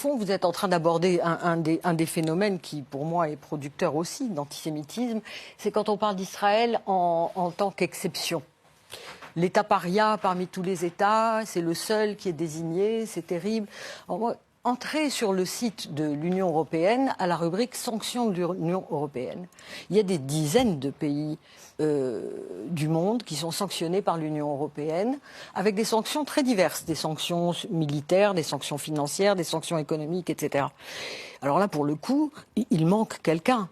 fond, vous êtes en train d'aborder un des phénomènes qui, pour moi, est producteur aussi d'antisémitisme. C'est quand on parle d'Israël en tant qu'exception. L'État paria parmi tous les États, c'est le seul qui est désigné, c'est terrible. Alors moi, entrez sur le site de l'Union européenne à la rubrique sanctions de l'Union européenne. Il y a des dizaines de pays du monde qui sont sanctionnés par l'Union européenne avec des sanctions très diverses, des sanctions militaires, des sanctions financières, des sanctions économiques, etc. Alors là, pour le coup, il manque quelqu'un.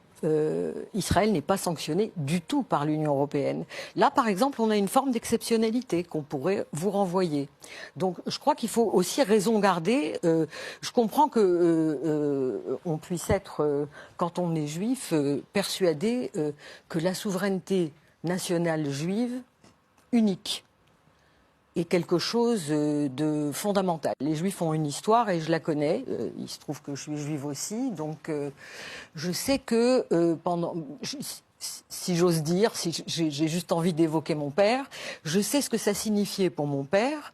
Israël n'est pas sanctionné du tout par l'Union européenne. Là, par exemple, on a une forme d'exceptionnalité qu'on pourrait vous renvoyer. Donc, je crois qu'il faut aussi raison garder. Je comprends que on puisse être, quand on est juif, persuadé que la souveraineté nationale juive unique est quelque chose de fondamental. Les Juifs ont une histoire et je la connais. Il se trouve que je suis juive aussi, donc je sais que si j'ose dire, si j'ai juste envie d'évoquer mon père, je sais ce que ça signifiait pour mon père,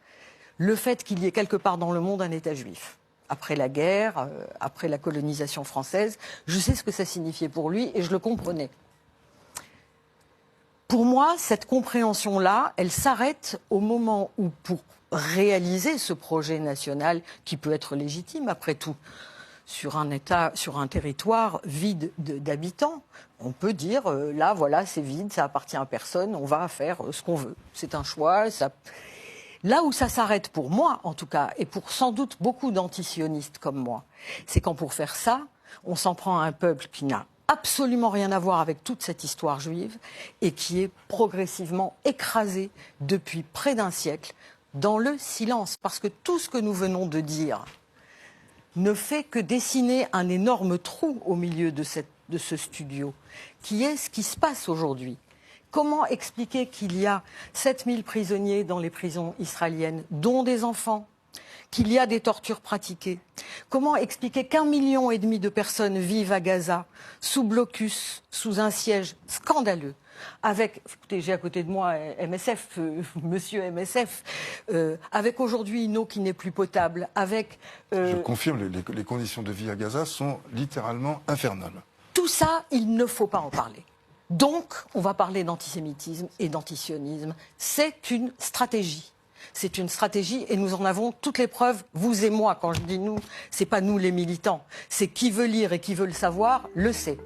le fait qu'il y ait quelque part dans le monde un État juif. Après la guerre, après la colonisation française, je sais ce que ça signifiait pour lui et je le comprenais. Pour moi, cette compréhension-là, elle s'arrête au moment où, pour réaliser ce projet national, qui peut être légitime après tout, sur un État, sur un territoire vide d'habitants, on peut dire, là, voilà, c'est vide, ça appartient à personne, on va faire ce qu'on veut. C'est un choix. Là où ça s'arrête pour moi, en tout cas, et pour sans doute beaucoup d'antisionistes comme moi, c'est quand pour faire ça, on s'en prend à un peuple qui n'a absolument rien à voir avec toute cette histoire juive et qui est progressivement écrasé depuis près d'un siècle dans le silence. Parce que tout ce que nous venons de dire ne fait que dessiner un énorme trou au milieu de ce studio, qui est ce qui se passe aujourd'hui. Comment expliquer qu'il y a 7000 prisonniers dans les prisons israéliennes, dont des enfants, qu'il y a des tortures pratiquées? Comment expliquer qu'1,5 million de personnes vivent à Gaza, sous blocus, sous un siège scandaleux, avec, écoutez, j'ai à côté de moi MSF, monsieur MSF, avec aujourd'hui une eau qui n'est plus potable, avec... Je confirme, les conditions de vie à Gaza sont littéralement infernales. Tout ça, il ne faut pas en parler. Donc, on va parler d'antisémitisme et d'antisionisme. C'est une stratégie. C'est une stratégie et nous en avons toutes les preuves, vous et moi. Quand je dis nous, c'est pas nous les militants. C'est qui veut lire et qui veut le savoir, le sait.